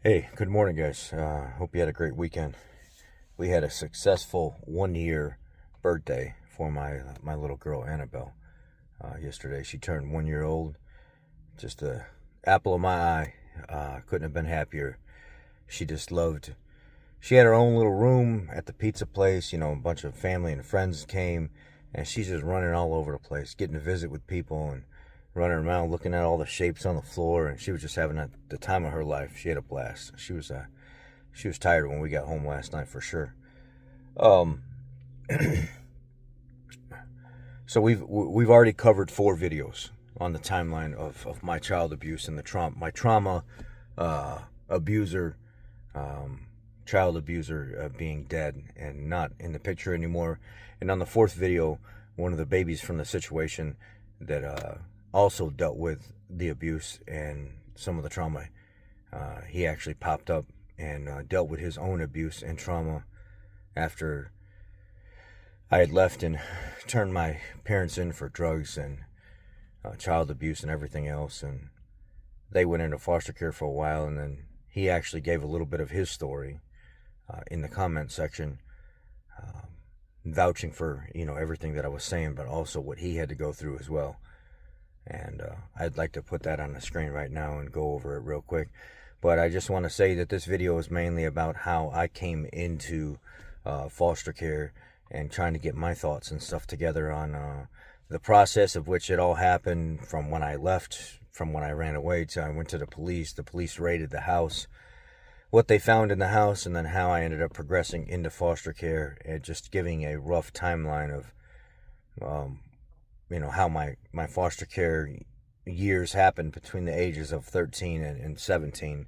Hey, good morning, guys. Hope you had a great weekend. We had a successful 1 year birthday for my little girl Annabelle. Yesterday, she turned 1 year old. Just a apple of my eye. Couldn't have been happier. She just loved. She had her own little room at the pizza place. You know, a bunch of family and friends came, and she's just running all over the place, getting to visit with people and running around looking at all the shapes on the floor. And she was just having the time of her life. She had a blast. She was tired when we got home last night for sure. Um, so we've already covered 4 videos on the timeline of my child abuse and my trauma abuser, um, child abuser being dead and not in the picture anymore. And on the 4th video, one of the babies from the situation that also dealt with the abuse and some of the trauma, he actually popped up and dealt with his own abuse and trauma after I had left and turned my parents in for drugs and child abuse and everything else. And they went into foster care for a while, and then he actually gave a little bit of his story in the comment section, vouching for everything that I was saying, but also what he had to go through as well. And I'd like to put that on the screen right now and go over it real quick. But I just want to say that this video is mainly about how I came into foster care and trying to get my thoughts and stuff together on the process of which it all happened, from when I left, from when I ran away to I went to the police. The police raided the house, what they found in the house, and then how I ended up progressing into foster care, and just giving a rough timeline of how my foster care years happened between the ages of 13 and 17,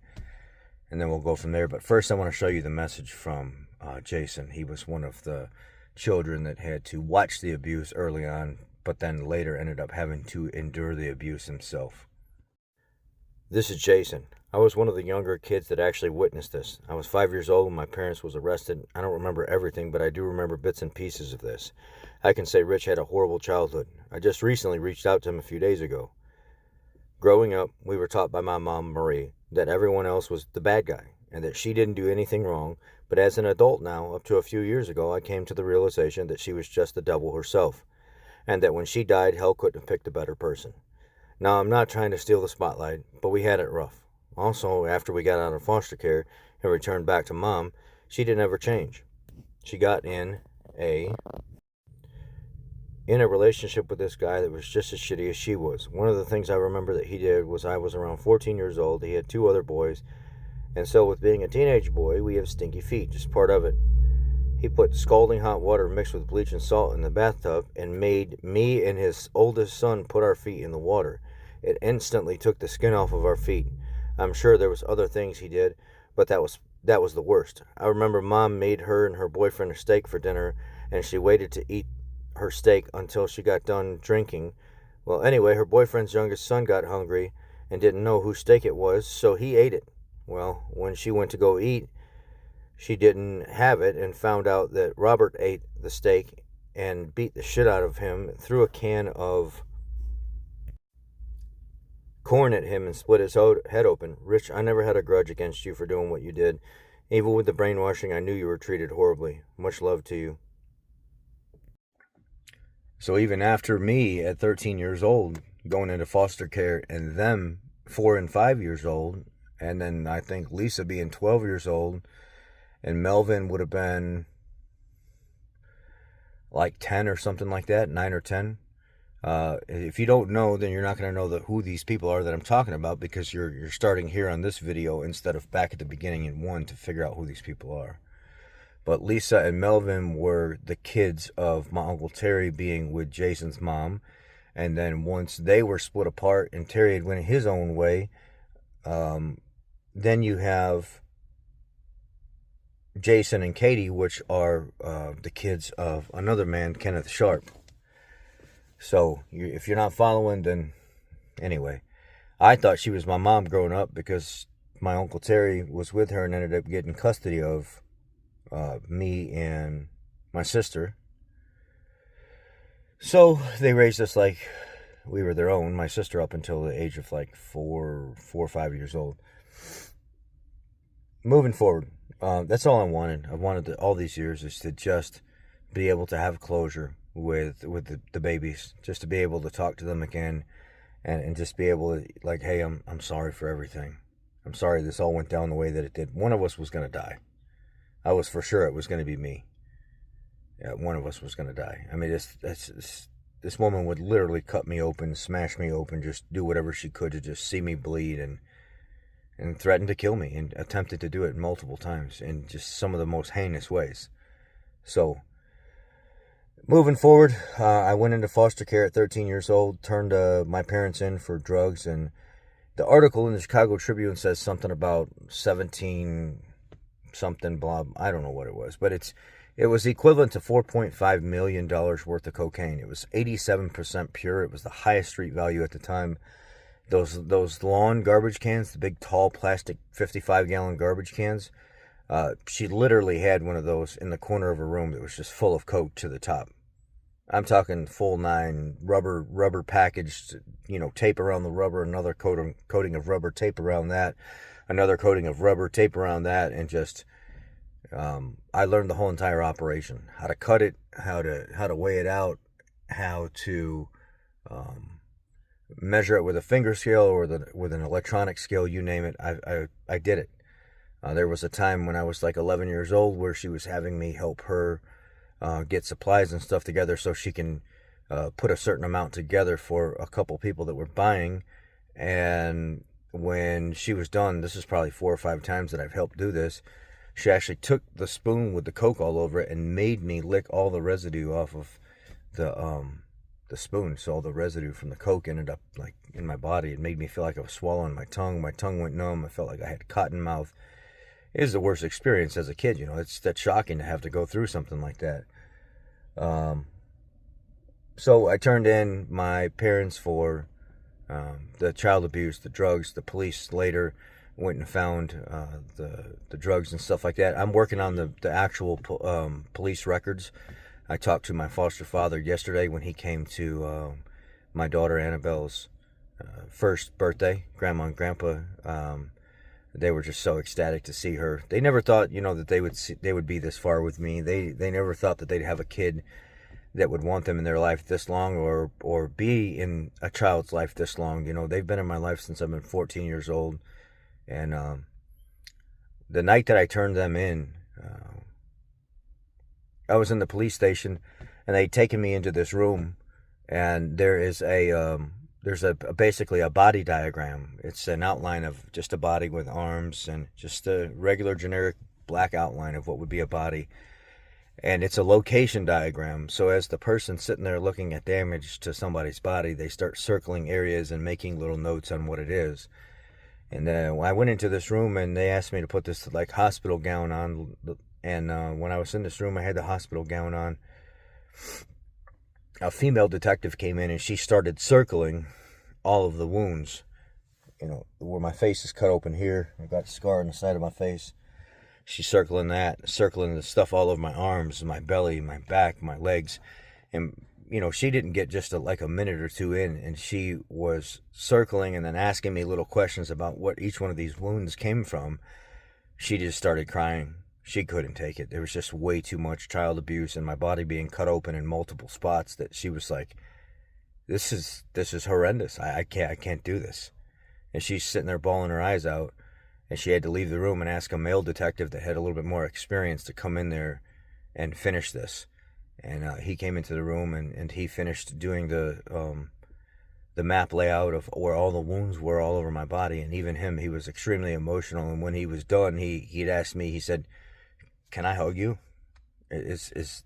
and then we'll go from there. But first I want to show you the message from Jason. He was one of the children that had to watch the abuse early on, but then later ended up having to endure the abuse himself. This is Jason. I was one of the younger kids that actually witnessed this. I was 5 years old when my parents was arrested. I don't remember everything, but I do remember bits and pieces of this. I can say Rich had a horrible childhood. I just recently reached out to him a few days ago. Growing up, we were taught by my mom, Marie, that everyone else was the bad guy and that she didn't do anything wrong. But as an adult now, up to a few years ago, I came to the realization that she was just the devil herself, and that when she died, hell couldn't have picked a better person. Now, I'm not trying to steal the spotlight, but we had it rough. Also, after we got out of foster care and returned back to mom, she didn't ever change. She got in a relationship with this guy that was just as shitty as she was. One of the things I remember that he did was, I was around 14 years old. He had 2 other boys. And so with being a teenage boy, we have stinky feet, just part of it. He put scalding hot water mixed with bleach and salt in the bathtub and made me and his oldest son put our feet in the water. It instantly took the skin off of our feet. I'm sure there was other things he did, but that was the worst. I remember mom made her and her boyfriend a steak for dinner, and she waited to eat her steak until she got done drinking. Well, anyway, her boyfriend's youngest son got hungry and didn't know whose steak it was, so he ate it. Well, when she went to go eat, she didn't have it and found out that Robert ate the steak and beat the shit out of him, threw a can of corn at him and split his head open. Rich, I never had a grudge against you for doing what you did. Even with the brainwashing, I knew you were treated horribly. Much love to you. So even after me at 13 years old going into foster care, and them 4 and 5 years old, and then I think Lisa being 12 years old, and Melvin would have been like 10 or something like that, 9 or 10. If you don't know, then you're not going to know who these people are that I'm talking about, because you're starting here on this video instead of back at the beginning in one to figure out who these people are. But Lisa and Melvin were the kids of my Uncle Terry being with Jason's mom. And then once they were split apart and Terry had went his own way, then you have Jason and Katie, which are the kids of another man, Kenneth Sharp. So if you're not following, then anyway, I thought she was my mom growing up because my Uncle Terry was with her and ended up getting custody of me and my sister. So they raised us like we were their own, my sister up until the age of like 4 or 5 years old. moving forward, that's all I wanted. I wanted all these years is to just be able to have closure with the babies, just to be able to talk to them again, and just be able to, like, hey, I'm sorry for everything. I'm sorry this all went down the way that it did. One of us was gonna die. I was for sure it was gonna be me. Yeah, one of us was gonna die. I mean, this woman would literally cut me open, smash me open, just do whatever she could to just see me bleed, and threatened to kill me, and attempted to do it multiple times in just some of the most heinous ways. So, moving forward, I went into foster care at 13 years old, turned my parents in for drugs, and the article in the Chicago Tribune says something about 17 something blah. I don't know what it was, but it was equivalent to $4.5 million worth of cocaine. It was 87% pure. It was the highest street value at the time. Those lawn garbage cans, the big tall plastic 55-gallon garbage cans, she literally had one of those in the corner of her room that was just full of coke to the top. I'm talking full 9, rubber packaged, tape around the rubber, another coating of rubber, tape around that, another coating of rubber, tape around that, and just I learned the whole entire operation: how to cut it, how to weigh it out, how to measure it with a finger scale or with an electronic scale, you name it. I did it. There was a time when I was like 11 years old where she was having me help her get supplies and stuff together so she can put a certain amount together for a couple people that were buying. And when she was done, this is probably 4 or 5 times that I've helped do this, she actually took the spoon with the coke all over it and made me lick all the residue off of the spoon. So all the residue from the coke ended up like in my body. It made me feel like I was swallowing my tongue. My tongue went numb. I felt like I had cotton mouth. It was the worst experience as a kid. That's shocking to have to go through something like that. So I turned in my parents for the child abuse, the drugs. The police later went and found the drugs and stuff like that. I'm working on the actual police records. I talked to my foster father yesterday when he came to my daughter Annabelle's first birthday. Grandma and Grandpa, they were just so ecstatic to see her. They never thought, that they would be this far with me. They never thought that they'd have a kid that would want them in their life this long, or be in a child's life this long. They've been in my life since I've been 14 years old. And the night that I turned them in, I was in the police station, and they'd taken me into this room, and there's basically a body diagram. It's an outline of just a body with arms and just a regular generic black outline of what would be a body. And it's a location diagram. So as the person sitting there looking at damage to somebody's body, they start circling areas and making little notes on what it is. And I went into this room, and they asked me to put this like hospital gown on. And when I was in this room, I had the hospital gown on. A female detective came in, and she started circling all of the wounds. Where my face is cut open here. I've got a scar on the side of my face. She's circling that, circling the stuff all over my arms, my belly, my back, my legs. And, she didn't get just like a minute or two in, and she was circling and then asking me little questions about what each one of these wounds came from. She just started crying. She couldn't take it. There was just way too much child abuse and my body being cut open in multiple spots that she was like, this is horrendous. I can't do this. And she's sitting there bawling her eyes out. And she had to leave the room and ask a male detective that had a little bit more experience to come in there and finish this. And he came into the room, and he finished doing the map layout of where all the wounds were all over my body. And even him, he was extremely emotional. And when he was done, he'd asked me, he said, "Can I hug you? If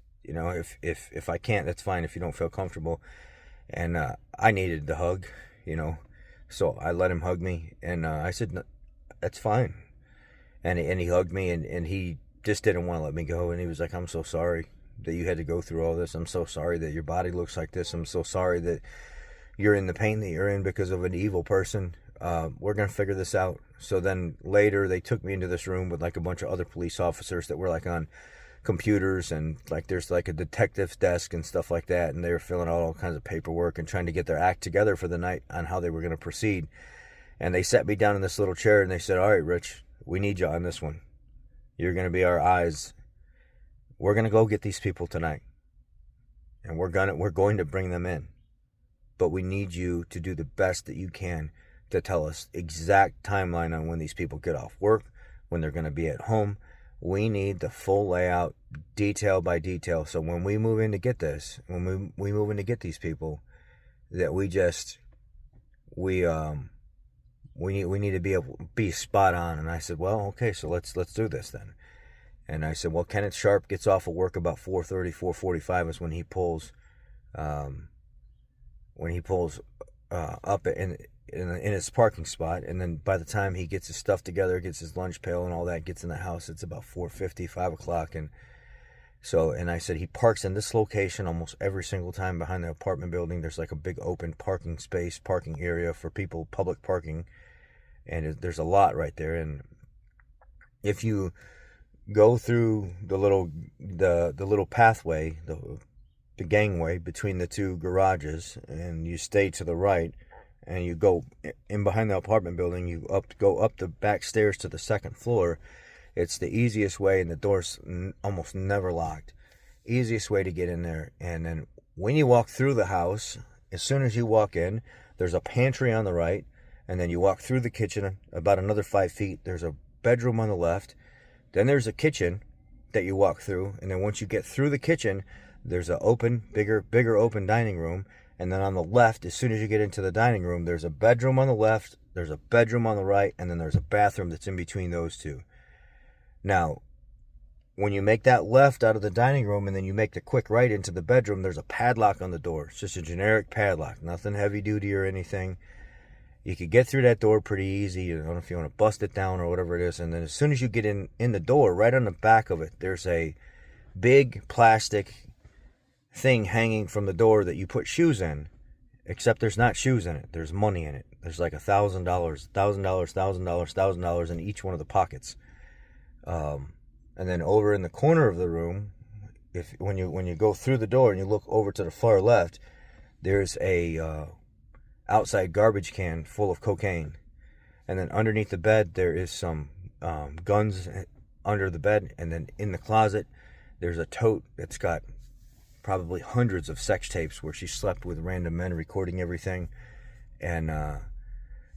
I can't, that's fine if you don't feel comfortable." And I needed the hug, so I let him hug me. And I said, "No, that's fine." And he hugged me, and he just didn't want to let me go. And he was like, "I'm so sorry that you had to go through all this. I'm so sorry that your body looks like this. I'm so sorry that you're in the pain that you're in because of an evil person. We're going to figure this out." So then later they took me into this room with like a bunch of other police officers that were like on computers, and like there's like a detective's desk and stuff like that. And they were filling out all kinds of paperwork and trying to get their act together for the night on how they were going to proceed. And they sat me down in this little chair, and they said, "All right, Rich, we need you on this one. You're going to be our eyes. We're going to go get these people tonight. And we're going to bring them in. But we need you to do the best that you can to tell us exact timeline on when these people get off work, when they're going to be at home. We need the full layout, detail by detail. So when we move in to get this, when we move in to get these people, that we need to be spot on. And I said, well, okay, so let's do this then. And I said, well, Kenneth Sharp gets off of work about 4:30, 4:45 is when he pulls up in his parking spot. And then by the time he gets his stuff together, gets his lunch pail and all that, gets in the house, it's about 4:50, 5 o'clock. And I said, he parks in this location almost every single time behind the apartment building. There's like a big open parking area for people, public parking. And there's a lot right there. And if you go through the little pathway, the gangway between the two garages, and you stay to the right, and you go in behind the apartment building, you go up the back stairs to the second floor. It's the easiest way, and the door's almost never locked. Easiest way to get in there. And then when you walk through the house, as soon as you walk in, there's a pantry on the right, and then you walk through the kitchen about another 5 feet. There's a bedroom on the left. Then there's a kitchen that you walk through, and then once you get through the kitchen, there's a bigger open dining room. And then on the left, as soon as you get into the dining room, there's a bedroom on the left, there's a bedroom on the right, and then there's a bathroom that's in between those two. Now, when you make that left out of the dining room and then you make the quick right into the bedroom, there's a padlock on the door. It's just a generic padlock, nothing heavy duty or anything. You could get through that door pretty easy. I don't know if you want to bust it down or whatever it is. And then as soon as you get in the door, right on the back of it, there's a big plastic thing hanging from the door that you put shoes in, except there's not shoes in it. There's money in it. There's like $1,000 in each one of the pockets. And then over in the corner of the room, when you go through the door and you look over to the far left, there's a outside garbage can full of cocaine. And then underneath the bed there is some guns under the bed. And then in the closet there's a tote that's got probably hundreds of sex tapes where she slept with random men recording everything. And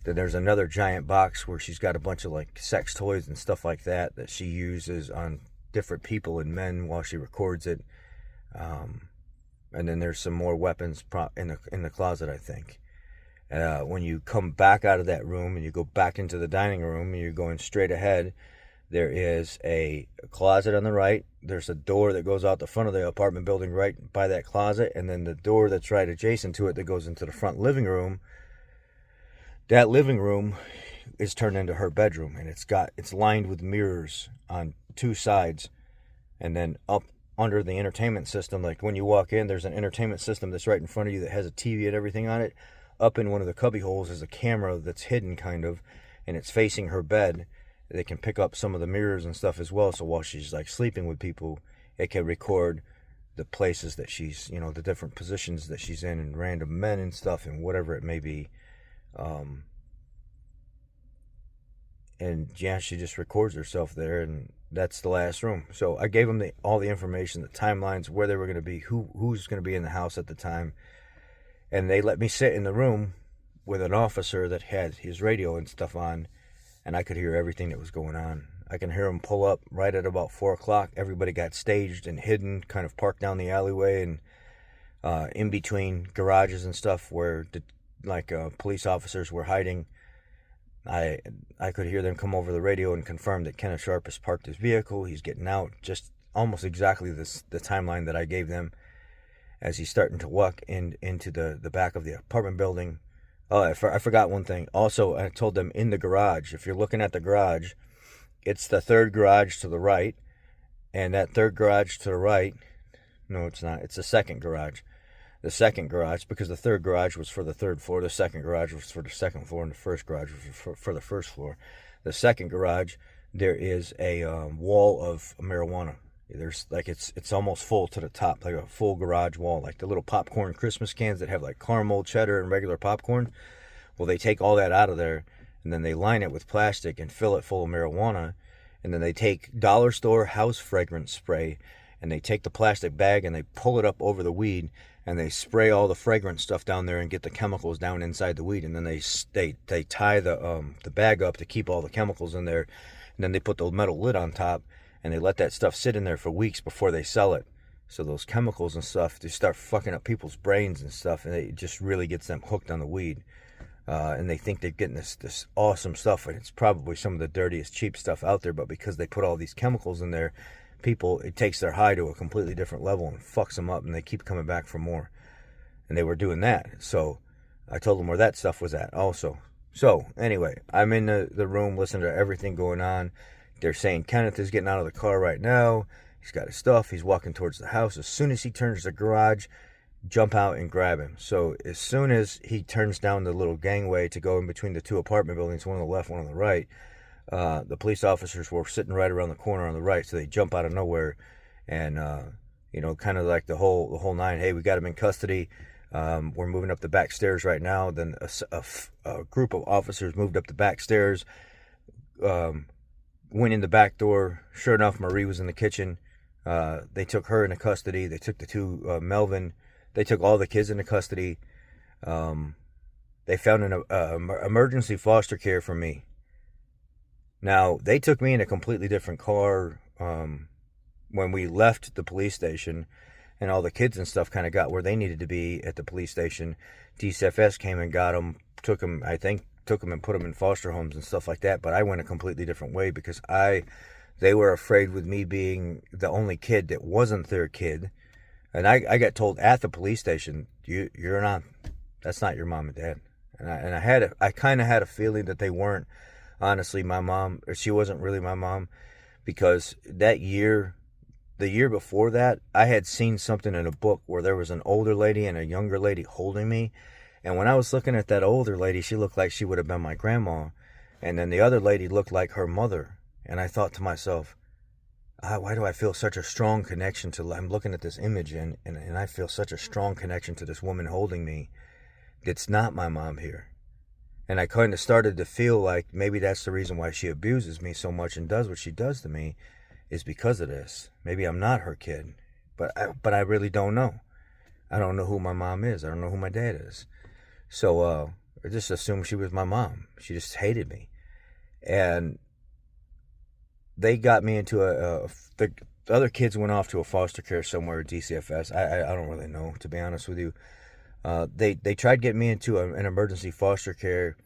then there's another giant box where she's got a bunch of like sex toys and stuff like that she uses on different people and men while she records it. And then there's some more weapons in the closet, I think. When you come back out of that room and you go back into the dining room and you're going straight ahead, there is a closet on the right. There's a door that goes out the front of the apartment building right by that closet, and then the door that's right adjacent to it that goes into the front living room. That living room is turned into her bedroom, and it's lined with mirrors on two sides. And then up under the entertainment system, like when you walk in, there's an entertainment system that's right in front of you that has a TV and everything on it. Up in one of the cubby holes is a camera that's hidden kind of, and it's facing her bed. They can pick up some of the mirrors and stuff as well. So while she's like sleeping with people, it can record the places that she's, the different positions that she's in and random men and stuff and whatever it may be. And yeah, she just records herself there, and that's the last room. So I gave them all the information, the timelines, where they were going to be, who's going to be in the house at the time. And they let me sit in the room with an officer that had his radio and stuff on, and I could hear everything that was going on. I can hear them pull up right at about 4 o'clock. Everybody got staged and hidden, kind of parked down the alleyway and in between garages and stuff where police officers were hiding. I could hear them come over the radio and confirm that Kenneth Sharp has parked his vehicle. He's getting out, just almost exactly the timeline that I gave them as he's starting to walk into the back of the apartment building. Oh, I forgot one thing. Also, I told them in the garage, if you're looking at the garage, it's the third garage to the right. And that third garage to the right, no, it's not. It's the second garage. The second garage, because the third garage was for the third floor. The second garage was for the second floor, and the first garage was for the first floor. The second garage, there is a wall of marijuana. There's it's almost full to the top, like a full garage wall, like the little popcorn Christmas cans that have like caramel, cheddar, and regular popcorn. Well, they take all that out of there, and then they line it with plastic and fill it full of marijuana. And then they take dollar store house fragrance spray, and they take the plastic bag and they pull it up over the weed, and they spray all the fragrance stuff down there and get the chemicals down inside the weed. And then they tie the bag up to keep all the chemicals in there. And then they put the metal lid on top, and they let that stuff sit in there for weeks before they sell it. So those chemicals and stuff, they start fucking up people's brains and stuff, and it just really gets them hooked on the weed. And they think they're getting this awesome stuff, and it's probably some of the dirtiest, cheap stuff out there, but because they put all these chemicals in there, it takes their high to a completely different level and fucks them up, and they keep coming back for more. And they were doing that. So I told them where that stuff was at also. So anyway, I'm in the room listening to everything going on. They're saying Kenneth is getting out of the car right now. He's got his stuff. He's walking towards the house. As soon as he turns the garage, jump out and grab him. So as soon as he turns down the little gangway to go in between the two apartment buildings, one on the left, one on the right, the police officers were sitting right around the corner on the right. So they jump out of nowhere, and kind of like the whole nine. Hey, we got him in custody. We're moving up the back stairs right now. Then a group of officers moved up the back stairs, went in the back door. Sure enough, Marie was in the kitchen. They took her into custody. They took the two, Melvin. They took all the kids into custody. They found an emergency foster care for me. Now, they took me in a completely different car when we left the police station, and all the kids and stuff kind of got where they needed to be at the police station. DCFS came and got them, took them and put them in foster homes and stuff like that, but I went a completely different way because they were afraid with me being the only kid that wasn't their kid. And I got told at the police station, that's not your mom and dad. And I kind of had a feeling that they weren't honestly my mom, or she wasn't really my mom, because that year, the year before that, I had seen something in a book where there was an older lady and a younger lady holding me. And when I was looking at that older lady, she looked like she would have been my grandma. And then the other lady looked like her mother. And I thought to myself, why do I feel such a strong connection I'm looking at this image and I feel such a strong connection to this woman holding me. It's not my mom here. And I kind of started to feel like maybe that's the reason why she abuses me so much and does what she does to me, is because of this. Maybe I'm not her kid, but I really don't know. I don't know who my mom is. I don't know who my dad is. So I just assumed she was my mom. She just hated me. And they got me into the other kids went off to a foster care somewhere at DCFS. I don't really know, to be honest with you. They tried getting me into an emergency foster care,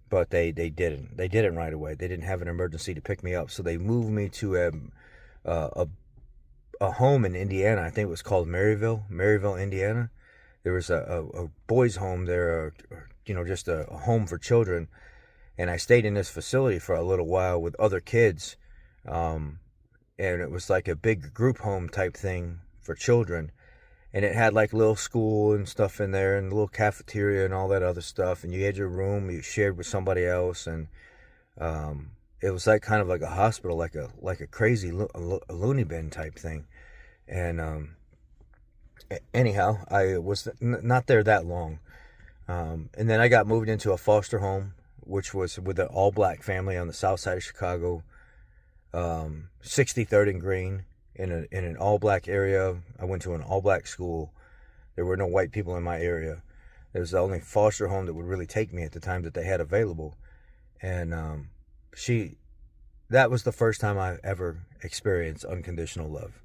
but they didn't. They didn't right away. They didn't have an emergency to pick me up, so they moved me to a home in Indiana. I think it was called Maryville, Indiana. There was a boys' home there, just a home for children, and I stayed in this facility for a little while with other kids. And it was like a big group home type thing for children, and it had like little school and stuff in there, and a little cafeteria and all that other stuff, and you had your room you shared with somebody else, and it was like kind of like a hospital, like a crazy a loony bin type thing. And anyhow, I was not there that long, and then I got moved into a foster home, which was with an all-black family on the south side of Chicago. 63rd and Green, in an all-black area. I went to an all-black school. There were no white people in my area. It was the only foster home that would really take me at the time that they had available. And that was the first time I ever experienced unconditional love.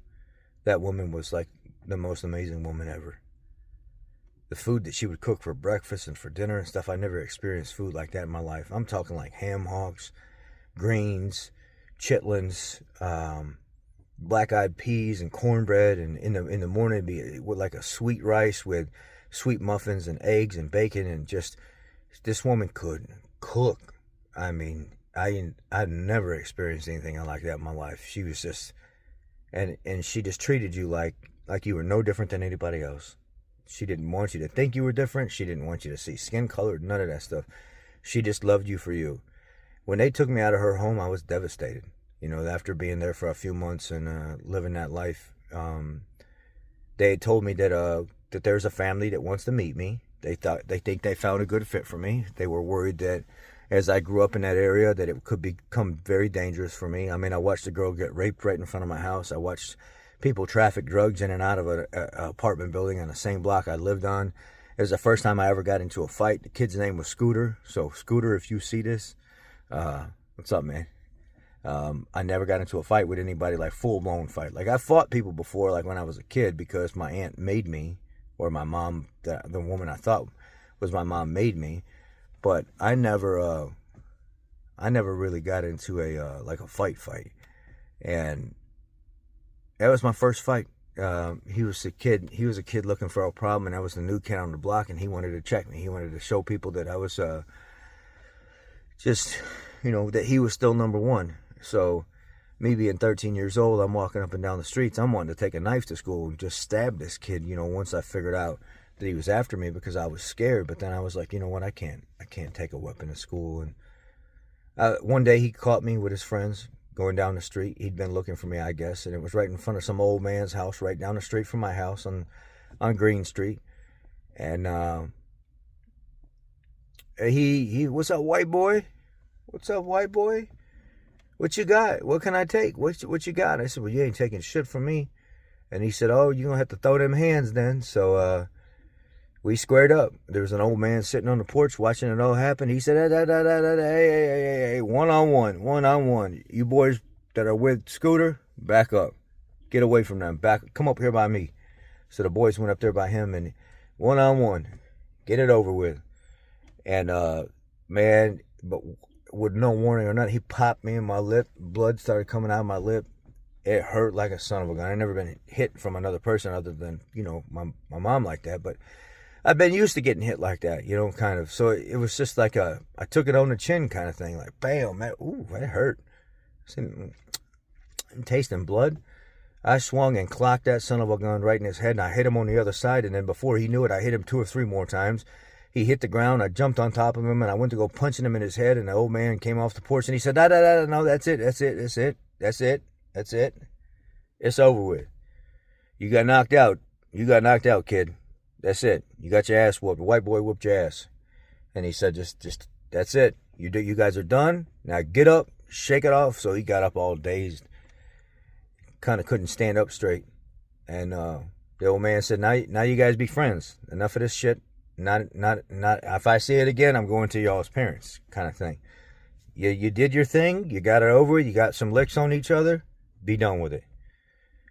That woman was like the most amazing woman ever. The food that she would cook for breakfast and for dinner and stuff, I never experienced food like that in my life. I'm talking like ham hocks, greens, chitlins, black-eyed peas and cornbread, and in the morning it'd be with like a sweet rice with sweet muffins and eggs and bacon, and just this woman could cook. I mean, I'd never experienced anything like that in my life. She was just, and she just treated you like you were no different than anybody else. She didn't want you to think you were different. She didn't want you to see skin color, none of that stuff. She just loved you for you. When they took me out of her home, I was devastated. After being there for a few months and living that life, they had told me that there's a family that wants to meet me. They think they found a good fit for me. They were worried that as I grew up in that area, that it could become very dangerous for me. I mean, I watched a girl get raped right in front of my house. I watched people traffic drugs in and out of an apartment building on the same block I lived on. It was the first time I ever got into a fight. The kid's name was Scooter. So, Scooter, if you see this, what's up, man? I never got into a fight with anybody, like full-blown fight. Like, I fought people before, like when I was a kid, because my aunt made me, or my mom, the woman I thought was my mom, made me. But I never really got into a like a fight. And that was my first fight. He was a kid looking for a problem, and I was the new kid on the block, and he wanted to check me. He wanted to show people that I was just, that he was still number one. So me being 13 years old, I'm walking up and down the streets. I'm wanting to take a knife to school and just stab this kid, once I figured out that he was after me, because I was scared. But then I was like, you know what, I can't take a weapon to school. And one day he caught me with his friends going down the street. He'd been looking for me, I guess, and it was right in front of some old man's house, right down the street from my house on Green Street. And he, what's up, white boy? What's up, white boy? What you got? What can I take? What you got? I said, well, you ain't taking shit from me. And he said, oh, you're gonna have to throw them hands then. So we squared up. There was an old man sitting on the porch watching it all happen. He said, hey, one-on-one. You boys that are with Scooter, back up. Get away from them. Come up here by me. So the boys went up there by him, and one-on-one. Get it over with. And, man, but with no warning or nothing, he popped me in my lip. Blood started coming out of my lip. It hurt like a son of a gun. I've never been hit from another person other than, my mom like that. But I've been used to getting hit like that, kind of. So it was just like I took it on the chin kind of thing. Like, bam, man, ooh, that hurt. I'm tasting blood. I swung and clocked that son of a gun right in his head, and I hit him on the other side. And then before he knew it, I hit him 2 or 3 more times. He hit the ground. I jumped on top of him, and I went to go punching him in his head. And the old man came off the porch, and he said, no, that's it. It's over with. You got knocked out. Kid. That's it. You got your ass whooped. The white boy whooped your ass. And he said, just that's it. You guys are done. Now get up, shake it off. So he got up all dazed. Kind of couldn't stand up straight. And the old man said, now you guys be friends. Enough of this shit. Not. If I see it again, I'm going to y'all's parents, kind of thing. You did your thing. You got it over. You got some licks on each other. Be done with it.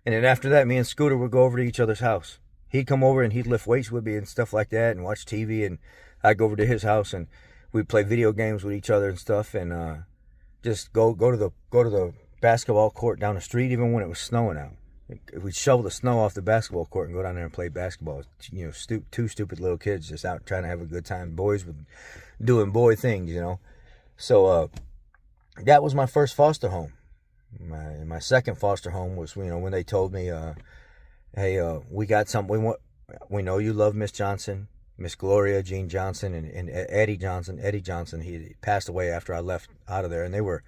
And then after that, me and Scooter would go over to each other's house. He'd come over and he'd lift weights with me and stuff like that, and watch TV. And I'd go over to his house and we'd play video games with each other and stuff. And just go to the basketball court down the street, even when it was snowing out. We'd shovel the snow off the basketball court and go down there and play basketball. Two stupid little kids just out trying to have a good time. Boys with doing boy things, So that was my first foster home. My second foster home was, when they told me, hey, we got something. We know you love Miss Johnson, Miss Gloria Jean Johnson, and Eddie Johnson. Eddie Johnson, he passed away after I left out of there, and they were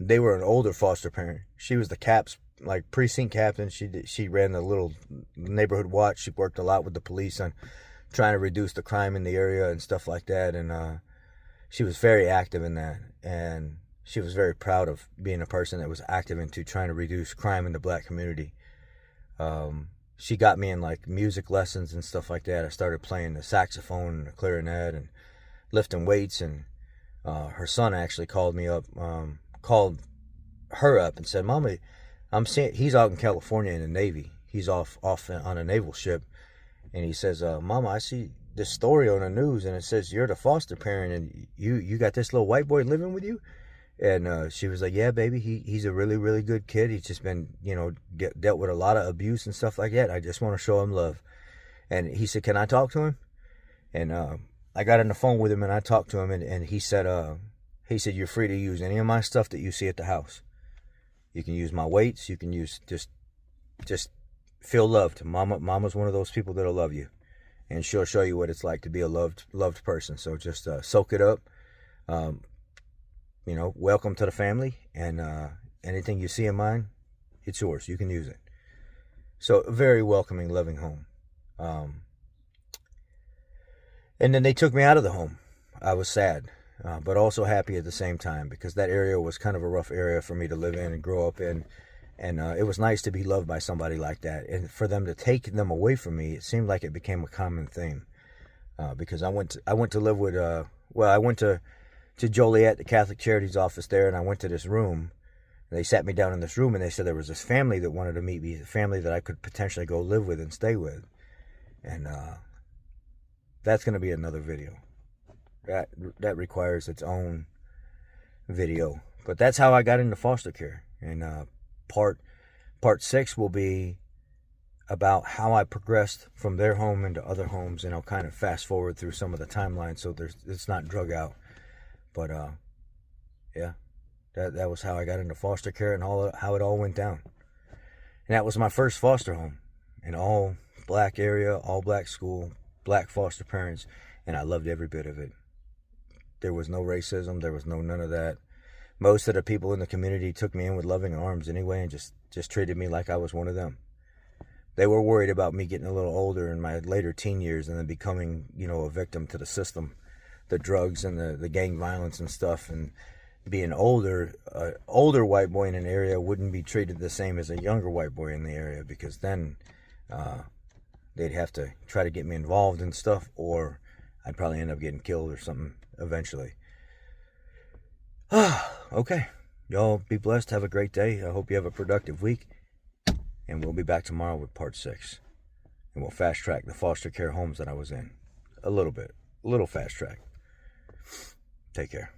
an older foster parent. She was the CAPS, like precinct captain. She ran the little neighborhood watch. She worked a lot with the police on trying to reduce the crime in the area and stuff like that. And she was very active in that, and she was very proud of being a person that was active into trying to reduce crime in the black community. She got me in like music lessons and stuff like that. I started playing the saxophone and the clarinet and lifting weights. And her son actually called her up and said, "Mommy, I'm seeing he's out in California in the Navy. He's off on a naval ship." And he says, "Mama, I see this story on the news, and it says you're the foster parent, and you got this little white boy living with you." And she was like, "Yeah, baby, he's a really, really good kid. He's just been, dealt with a lot of abuse and stuff like that. I just want to show him love." And he said, "Can I talk to him?" And I got on the phone with him, and I talked to him, and he said, "You're free to use any of my stuff that you see at the house. You can use my weights. You can use just feel loved. Mama's one of those people that'll love you, and she'll show you what it's like to be a loved person. So just soak it up. Welcome to the family, and anything you see in mine, it's yours. You can use it." So a very welcoming, loving home. And then they took me out of the home. I was sad. but also happy at the same time, because that area was kind of a rough area for me to live in and grow up in. And it was nice to be loved by somebody like that. And for them to take them away from me, it seemed like it became a common theme. Because I went to live with, I went to Joliet, the Catholic Charities office there, and I went to this room. They sat me down in this room, and they said there was this family that wanted to meet me, a family that I could potentially go live with and stay with. And that's going to be another video. That requires its own video. But that's how I got into foster care. And part 6 will be about how I progressed from their home into other homes, and I'll kind of fast forward through some of the timeline so it's not drug out. But yeah, that was how I got into foster care and how it all went down. And that was my first foster home, an all black area, all black school, black foster parents, and I loved every bit of it. There was no racism, there was none of that. Most of the people in the community took me in with loving arms anyway, and just treated me like I was one of them. They were worried about me getting a little older in my later teen years and then becoming, a victim to the system, the drugs and the gang violence and stuff. And being older white boy in an area wouldn't be treated the same as a younger white boy in the area, because then they'd have to try to get me involved in stuff, or I'd probably end up getting killed or something eventually. Okay. Y'all be blessed. Have a great day. I hope you have a productive week. And we'll be back tomorrow with part 6. And we'll fast track the foster care homes that I was in. A little fast track. Take care.